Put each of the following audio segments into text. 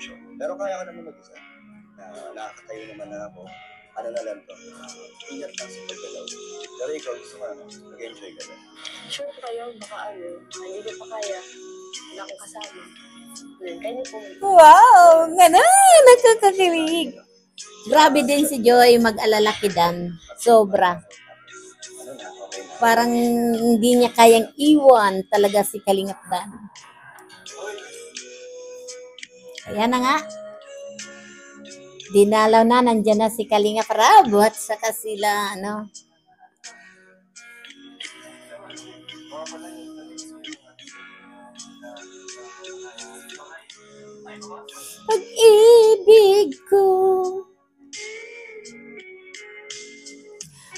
reaction. Pero kaya ka naman mag-isa. Nakakatayo naman na ako. Ano na lang to? Ingat lang sa paggalaw. Pero ikaw, gusto ka na, mag-enjoy ka na. Sure kayo, baka hindi ko pa kaya. Wala akong kasama. Kanya po. Wow! Ganun! Nakakakilig. Grabe din si Joy mag-alalakidan. Sobra. Parang hindi niya kayang iwan talaga si Kalingap Dan. Kaya na nga. Dinalaw na, nandyan na si Kalingap Rab at saka sila, Pag-ibig ko,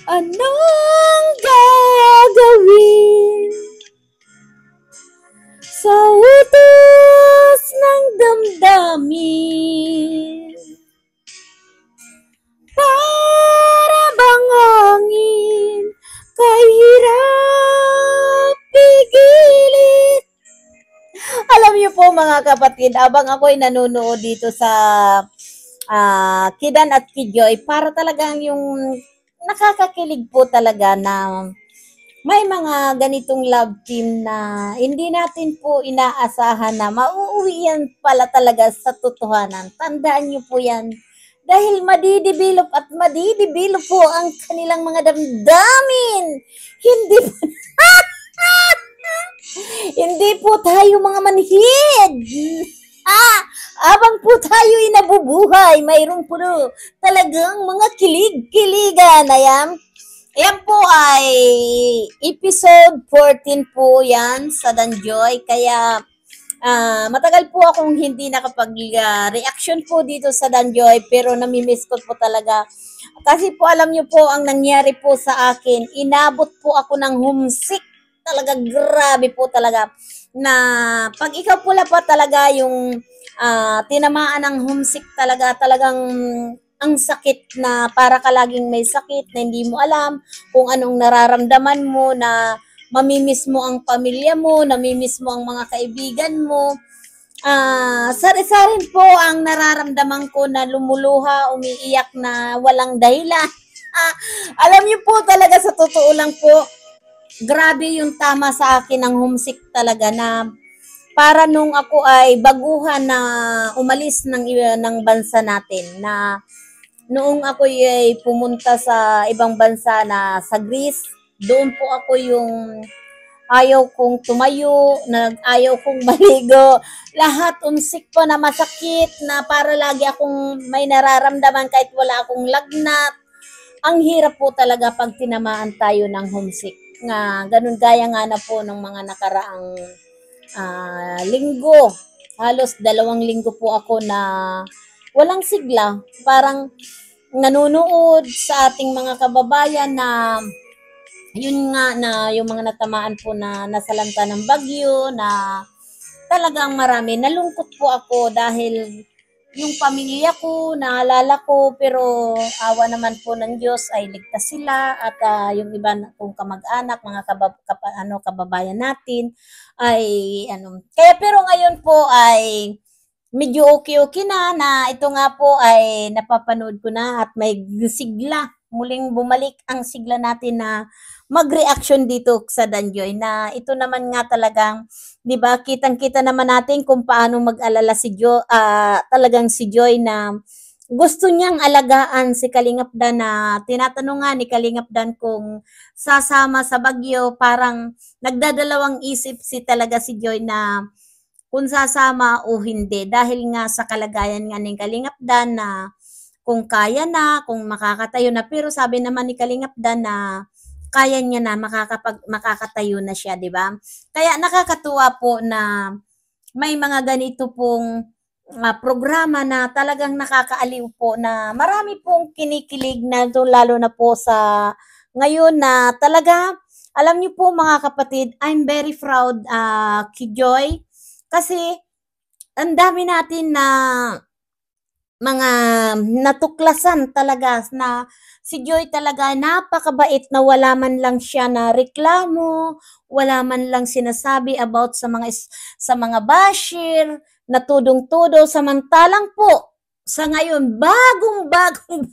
anong gagawin sa utos ng damdamin? Para bang hangin, kahirap pigilit. Alam niyo po mga kapatid, abang ako'y nanonood dito sa Kidan at Kijoy, para talagang yung nakakakilig po talaga na may mga ganitong love team na hindi natin po inaasahan na mauuwi yan pala talaga sa totohanan. Tandaan niyo po yan. Dahil madidevelop at madidevelop po ang kanilang mga damdamin. Hindi po, hindi po tayo mga manhid. Abang po tayo nabubuhay, mayroon po talagang mga kilig-kiligan. Ayan po ay episode 14 po yan sa Danjoy. Kaya matagal po akong hindi nakapag-reaction po dito sa Danjoy, pero namimiss ko po talaga. Kasi po alam niyo po ang nangyari po sa akin, inabot po ako ng homesick. Talaga grabe po talaga. Na pag ikaw pula pa talaga yung tinamaan ng homesick talagang ang sakit na para ka laging may sakit na hindi mo alam kung anong nararamdaman mo, na mamimiss mo ang pamilya mo, namimiss mo ang mga kaibigan mo. Sari-sarin po ang nararamdaman ko na lumuluha, umiiyak na walang dahilan. Alam niyo po talaga sa totoo lang po, grabe yung tama sa akin ng homesick talaga, na para nung ako ay baguhan na umalis ng bansa natin, na noong ako ay pumunta sa ibang bansa na sa Greece, doon po ako yung ayaw kong tumayo, ayaw kong maligo, lahat umsik po na masakit, na para lagi akong may nararamdaman kahit wala akong lagnat. Ang hirap po talaga pag tinamaan tayo ng homesick. Ganun gaya nga na po ng mga nakaraang linggo. Halos 2 linggo po ako na walang sigla. Parang nanonood sa ating mga kababayan na yun nga, na yung mga natamaan po na nasalanta ng bagyo, na talagang marami. Nalungkot po ako dahil yung pamilya ko, naalala ko, pero awa naman po ng Diyos ay ligtas sila, at yung iba kong kamag-anak, mga kababayan natin ay Kaya pero ngayon po ay medyo okay na ito nga po ay napapanood ko na, at may sigla. Muling bumalik ang sigla natin na mag-reaction dito sa Danjoy, na ito naman nga talagang, 'di ba, kitang-kita naman natin kung paano mag-alala si talagang si Joy, na gusto niyang alagaan si Kalingap Dan, na tinatanong nga ni Kalingap Dan kung sasama sa bagyo. Parang nagdadalawang isip talaga si Joy na kung sasama o hindi, dahil nga sa kalagayan nga ni Kalingap Dan na kung kaya na, kung makakatayo na. Pero sabi naman ni Kalingap Dan na kaya niya na, makakatayo na siya, di ba? Kaya nakakatuwa po na may mga ganito pong programa na talagang nakakaaliw po, na marami pong kinikilig na lalo na po sa ngayon, na talaga, alam niyo po mga kapatid, I'm very proud kay Joy, kasi ang dami natin na mga natuklasan talaga na si Joy talaga napakabait na wala man lang siya na reklamo, wala man lang sinasabi about sa mga bashir, na tudong-tudo samantalang po sa ngayon bagong-bagong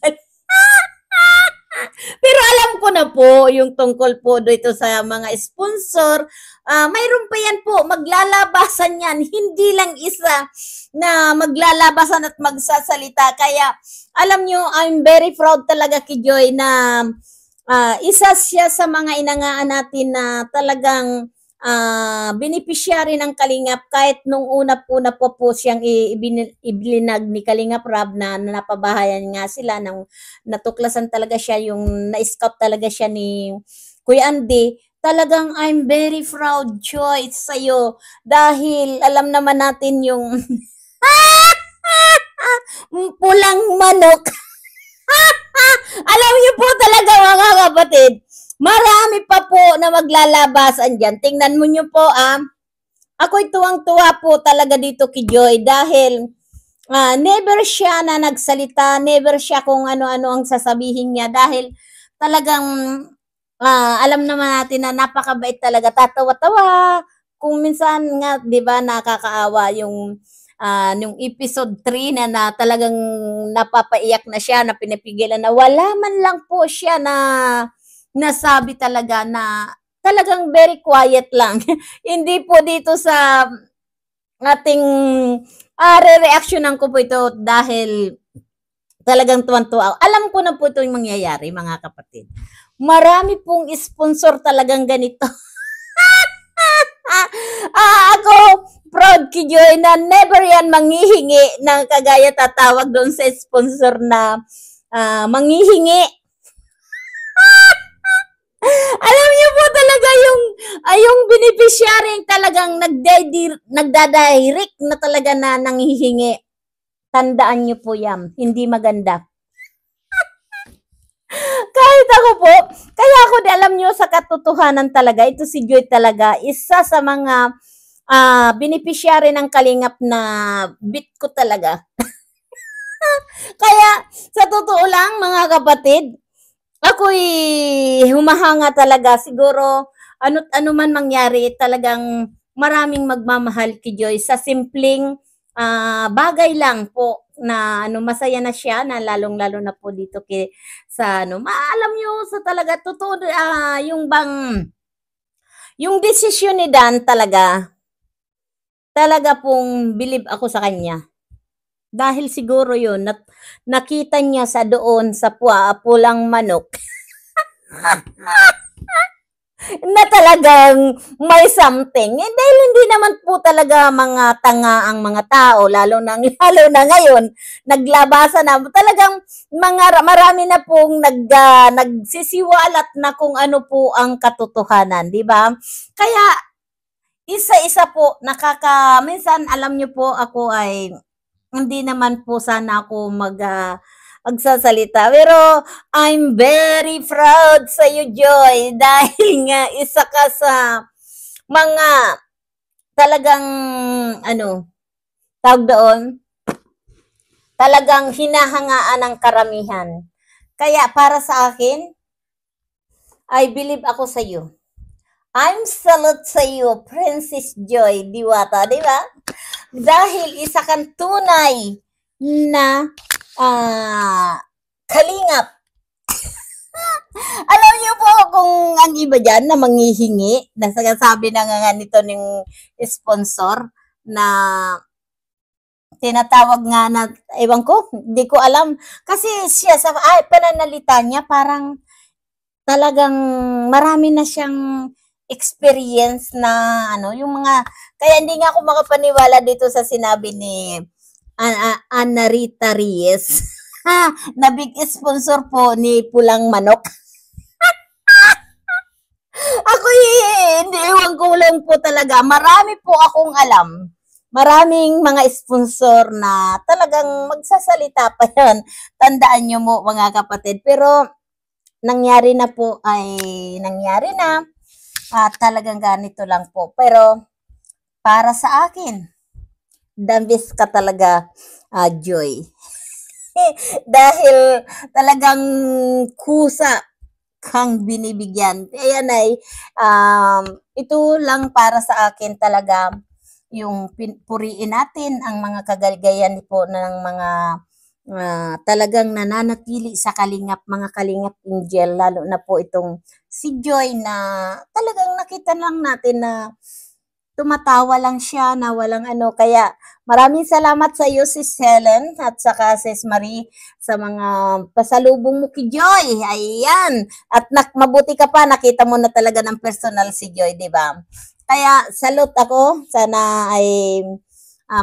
pero alam ko na po yung tungkol po dito sa mga sponsor. Mayroon pa yan po, maglalabasan yan. Hindi lang isa na maglalabasan at magsasalita. Kaya alam nyo, I'm very proud talaga kay Joy na isa siya sa mga inangaan natin na talagang beneficiary ng Kalingap kahit nung una-una po siyang iblinag ni Kalingap Rab na napabahayan nga sila ng natuklasan talaga siya yung na-scout talaga siya ni Kuya Andy. Talagang I'm very proud, Joy, sa'yo dahil alam naman natin yung pulang manok. Alam niyo po talaga mga kapatid, marami pa po na maglalabasan dyan. Tingnan mo nyo po, ako'y tuwang-tuwa po talaga dito kay Joy dahil never siya na nagsalita, never siya kung ano-ano ang sasabihin niya dahil talagang alam naman natin na napakabait talaga, tatawa-tawa. Kung minsan nga, di ba, nakakaawa yung episode 3 na talagang napapaiyak na siya, na pinapigilan na wala man lang po siya na nasabi talaga na talagang very quiet lang. Hindi po dito sa ating re-reactionan ko po ito dahil talagang tuwan-tuwa. Alam ko na po ito yung mangyayari, mga kapatid. Marami pong sponsor talagang ganito. Ako, proud kay Joy na never yan manghihingi ng kagaya tatawag doon sa sponsor na manghihingi. Alam niyo po talaga yung beneficiary talagang nagdadirect na talaga na nanghihingi. Tandaan niyo po yan, hindi maganda. Kahit ako po, kaya ako alam niyo sa katotohanan talaga, ito si Joy talaga, isa sa mga beneficiary ng Kalingap na bit ko talaga. Kaya sa totoo lang mga kapatid, ako'y humahanga talaga. Siguro, ano man mangyari, talagang maraming magmamahal kay Joy sa simpleng bagay lang po na masaya na siya na lalong-lalo na po dito sa maalam nyo sa talaga totoo yung desisyon ni Dan talaga pong believe ako sa kanya. Dahil siguro yun, nakita niya sa doon sa pulang manok na talagang may something. Dahil hindi naman po talaga mga tanga ang mga tao, lalo na ngayon, naglabasa na. Talagang marami na pong nagsisiwalat na kung ano po ang katotohanan, di ba? Kaya, isa-isa po, minsan alam niyo po ako ay hindi naman po sana ako magsasalita. Pero I'm very proud sa iyo, Joy. Dahil nga isa ka sa mga talagang tawag doon, talagang hinahangaan ng karamihan. Kaya para sa akin, I believe ako sa iyo. I'm salute sa iyo, Princess Joy Diwata, di ba? Dahil isa kang tunay na kalingap. Alam niyo po kung ang iba dyan na manghihingi, nasasabi na nga nito ng sponsor na tinatawag nga na, ewan ko, hindi ko alam. Kasi siya sa pananalita niya parang talagang marami na siyang experience na yung mga, kaya hindi nga ako makapaniwala dito sa sinabi ni Ana Rita Reyes na big sponsor po ni Pulang Manok. Ako hindi, ewan ko lang po talaga. Marami po akong alam. Maraming mga sponsor na talagang magsasalita pa yan. Tandaan nyo mo mga kapatid. Pero nangyari na po ay nangyari na. Talagang ganito lang po. Pero, para sa akin, the best ka talaga, Joy. Dahil talagang kusa kang binibigyan. Ayan ay, ito lang para sa akin talaga yung puriin natin ang mga kagagayan po ng mga talagang nananatili sa kalingap, mga kalingap angel, lalo na po itong si Joy na talagang nakita lang natin na tumatawa lang siya na walang ano. Kaya maraming salamat sa iyo, Sis Helen, at saka Sis Marie, sa mga pasalubong mo kay Joy. Ayan. At mabuti ka pa, nakita mo na talaga ng personal si Joy, di ba? Kaya salute ako. Sana ay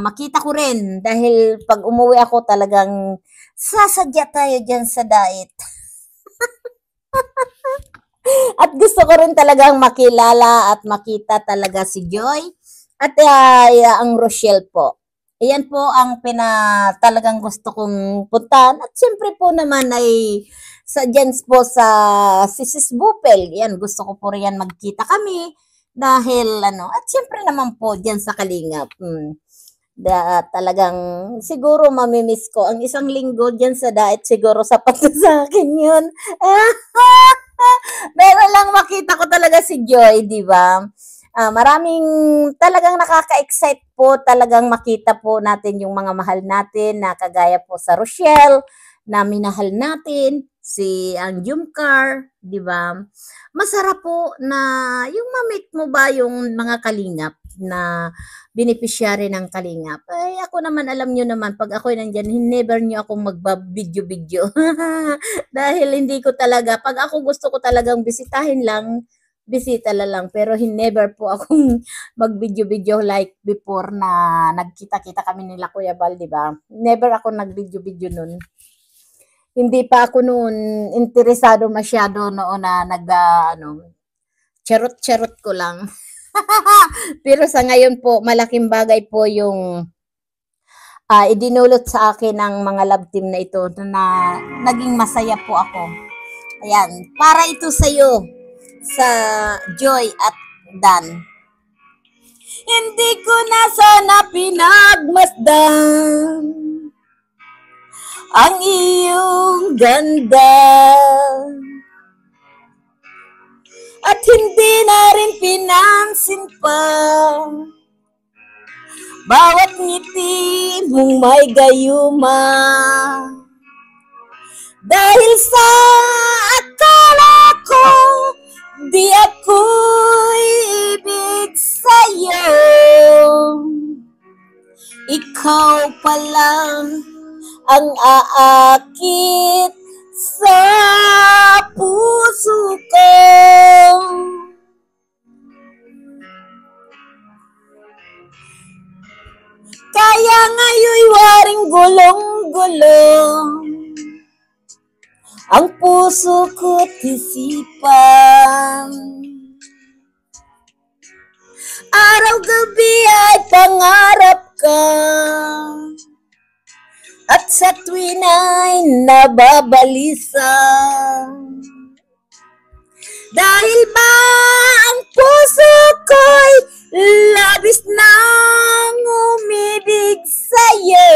makita ko rin. Dahil pag umuwi ako talagang sasadya tayo dyan sa diet. At gusto ko rin talagang makilala at makita talaga si Joy at ang Rochelle po. Ayan po ang talagang gusto kong puntahan. At siyempre po naman ay sa dyan po sa Sis Bupel. Yan, gusto ko po rin magkita kami dahil at siyempre naman po dyan sa Kalingap. Talagang siguro mamimiss ko. Ang isang linggo dyan sa diet siguro sapat na sa akin yun. Meron lang makita ko talaga si Joy, di ba? Maraming talagang nakaka-excite po talagang makita po natin yung mga mahal natin na kagaya po sa Rochelle na minahal natin, si ang Jumcar, di ba? Masarap po na yung ma-meet mo ba yung mga kalingap na beneficiary ng kalingap. Ay, ako naman, alam nyo naman, pag ako nandyan, never nyo akong magbabidyo-bidyo. Dahil hindi ko talaga, pag ako gusto ko talagang bisitahin lang, bisita lang. Pero never po akong mag-video-video like before na nagkita-kita kami nila Kuya Bal, di ba? Never ako nag-video-video nun. Hindi pa ako noon interesado masyado noon na charot-charot ko lang. Pero sa ngayon po, malaking bagay po yung idinulot sa akin ng mga love team na ito na naging masaya po ako. Ayan, para ito sa'yo, sa Joy at Dan. Hindi ko na sana pinagmasdan ang iyong ganda. At hindi na rin pinansin pa bawat ngiti mong may gayuma. Dahil sa akala ko di ako'y ibig sa'yo, ikaw pa lang ang aakit sa puso ko. Kaya ngayon'y waring gulong-gulong ang puso ko't isipan. Araw-gabi ay pangarap ka, at sa tuwin ay nababalisa. Dahil ba ang puso ko'y labis nang umibig sa'yo,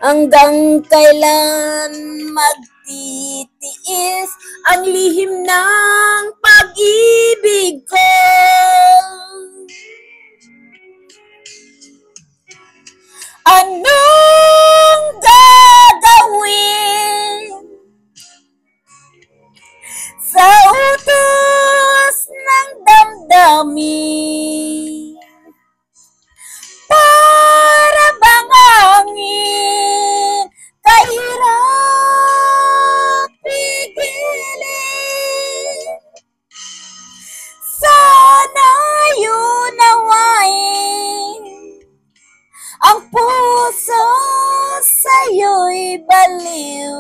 hanggang kailan magtitiis ang lihim ng pag-ibig ko. Anong gagawin sa utos ng damdamin? Para bang hangin, kahirap pigilin. Sana'y unawain ang puso sa'yo'y baliw.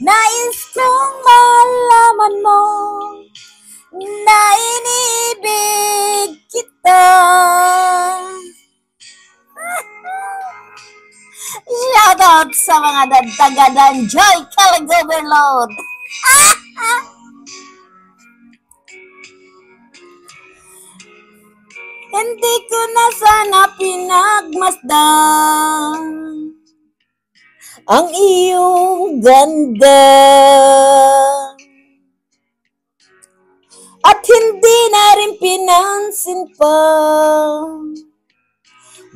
Nais kong malaman mo na inibig kita. Shoutout sa mga dadagadan Joy Kalag Overload. Hindi ko na sana pinagmasdan ang iyong ganda. At hindi na rin pinansin pa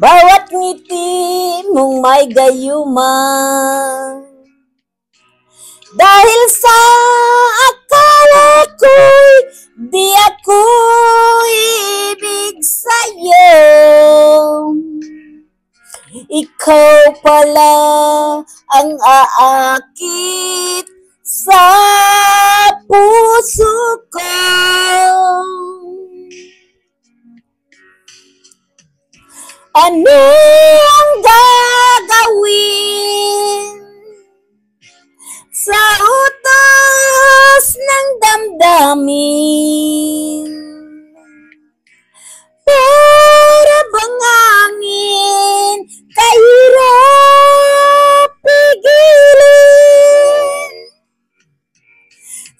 bawat ngiti mong may gayuma. Dahil sa akala ko'y di ako ibig sa'yo, ikaw pala ang aakit sa puso ko. Ano ang gagawin sa utos ng damdamin? Para bang hangin kahirap pigilin?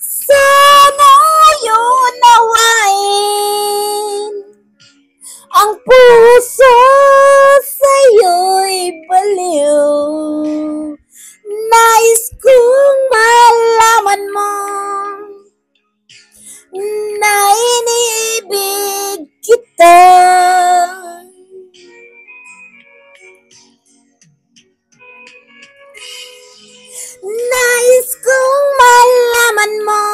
Sana yun nawain ang puso sa'yo'y baliw. Nais kong malaman mo na inibig kita. Nais kong malaman mo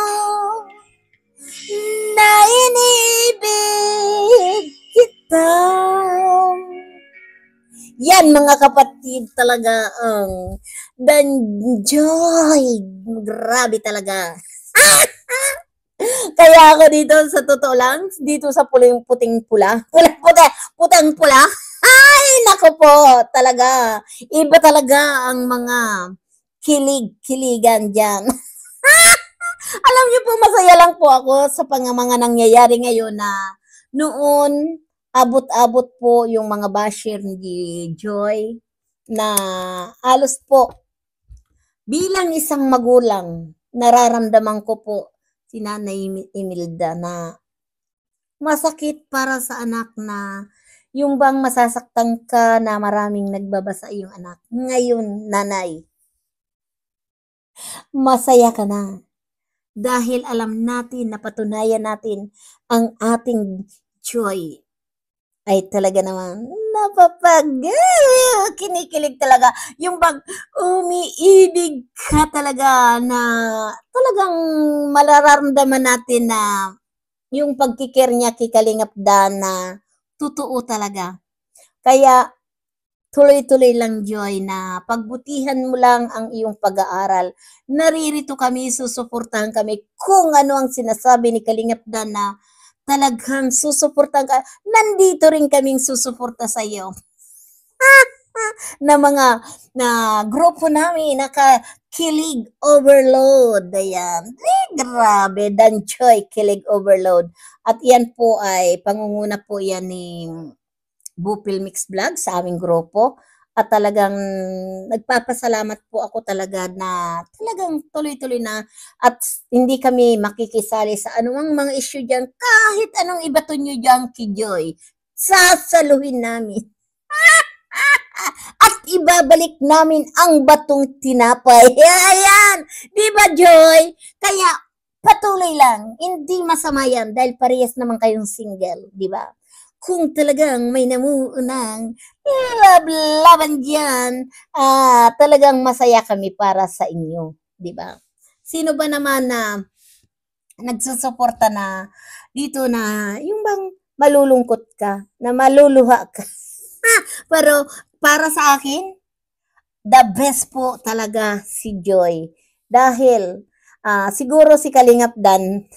na inibig kita. Yan mga kapatid talaga ang Danjoy. Grabe talaga. Kaya ako dito sa totoo lang, dito sa puting pula. Putang pula. Ay, nako po, talaga. Iba talaga ang mga kiligan dyan. Alam niyo po, masaya lang po ako sa mga nangyayari ngayon na noon, abot-abot po yung mga basher ni Joy na halos po bilang isang magulang, nararamdaman ko po si Nanay Imelda na masakit para sa anak na yung bang masasaktan ka na maraming nagbabasa yung anak. Ngayon, Nanay, masaya ka na dahil alam natin, napatunayan natin ang ating Joy ay talaga naman kinikilig talaga. Yung bang umiibig ka talaga na talagang malararamdaman natin na yung pagkikir niya kay Kalingap Dan na totoo talaga. Kaya tuloy-tuloy lang, Joy, na pagbutihan mo lang ang iyong pag-aaral. Naririto kami, susuportahan kami kung ano ang sinasabi ni Kalingap Dan na talagang susuportahan ka. Nandito rin kaming susuporta sa iyo. Na mga grupo namin, Kilig Overload. Ayan. Grabe, Danjoy, Kilig Overload. At yan po ay, pangunguna po yan ni Bupil Mix Vlog sa aming grupo. At talagang nagpapasalamat po ako talaga na talagang tuloy-tuloy na at hindi kami makikisali sa anumang mga issue dyan. Kahit anong ibato nyo dyan kay Joy, sasaluhin namin. At ibabalik namin ang batong tinapay. Ayan! Di ba, Joy? Kaya patuloy lang. Hindi masama yan dahil parehas naman kayong single. Di ba? Kung talagang may namuunang laban dyan, talagang masaya kami para sa inyo. Di ba? Sino ba naman na nagsusuporta na dito na yung bang malulungkot ka, na maluluha ka? Pero para sa akin, the best po talaga si Joy. Dahil siguro si Kalingap Dan,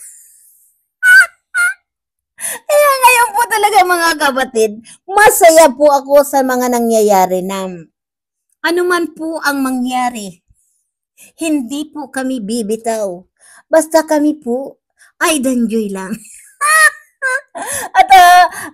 kaya ngayon po talaga mga kapatid, masaya po ako sa mga nangyayari na anuman po ang mangyari, hindi po kami bibitaw. Basta kami po ay Danjoy lang. At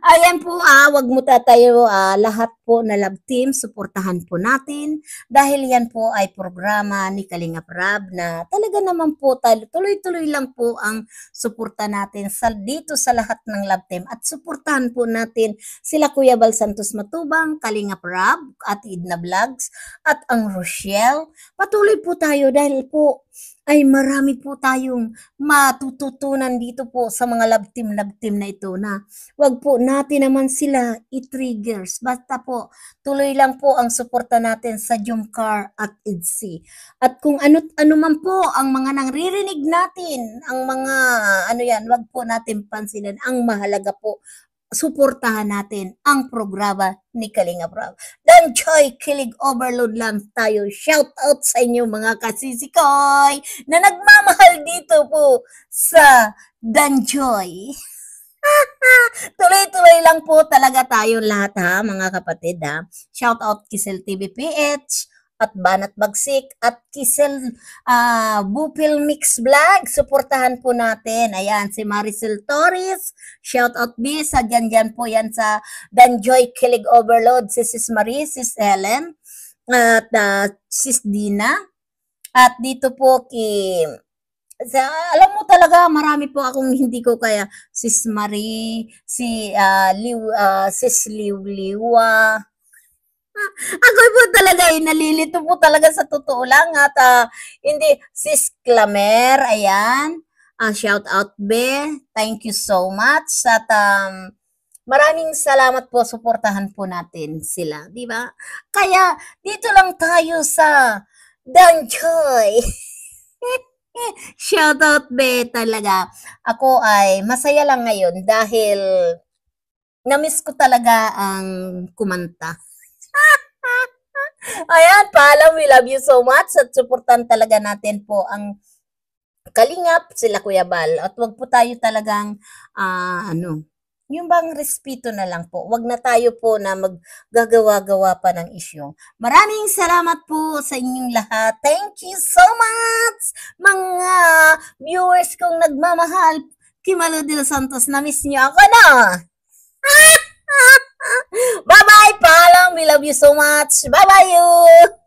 ayan po, wag mo tayo lahat po na love team, suportahan po natin dahil yan po ay programa ni Kalingap Rab na talaga naman po tuloy-tuloy lang po ang suporta natin dito sa lahat ng love team at suportahan po natin sila Kuya Bal Santos Matubang, Kalingap Rab at Idna Vlogs at ang Rochelle. Patuloy po tayo dahil po ay marami po tayong matututunan dito po sa mga love team na ito na wag po natin naman sila i-triggers. Basta po, tuloy lang po ang suporta natin sa Jumcar at IDC. At kung ano man po ang mga nangririnig natin, ang mga wag po natin pansinin. Ang mahalaga po, suportahan natin ang programa ni Kalingap Rab. Dan Joy, Kilig Overload lang tayo. Shout out sa inyo mga kasisikoy na nagmamahal dito po sa Dan Joy. Tuloy-tuloy lang po talaga tayo lahat mga kapatid Shout out Kisel TV PH at Banat Bagsik at Kisel Bupil Mix Vlog. Suportahan po natin. Ayan, si Maricel Torres. Shout out B sa dyan po yan sa Danjoy Kilig Overload. Si Sis Marie, Sis Helen, at Sis Dina. At dito po alam mo talaga, marami po akong hindi ko kaya. Sis Marie, Sis Liwa. Ako po talaga nalilito po talaga sa totoo lang at hindi Sis Clamer, ayan. Shout out Be. Thank you so much at maraming salamat po, suportahan po natin sila, di ba? Kaya dito lang tayo sa Danjoy. Shout out Be talaga. Ako ay masaya lang ngayon dahil na-miss ko talaga ang kumanta. Ayan, paalam, we love you so much at suportan talaga natin po ang Kalingap, sila Kuya Bal. At wag po tayo talagang yung bang respeto na lang po. Wag na tayo po na maggagawa-gawa pa ng isyu. Maraming salamat po sa inyong lahat. Thank you so much mga viewers kong nagmamahal. Kimalo de los Santos, na-miss niyo ako na. Bye-bye, paalam. We love you so much. Bye-bye you.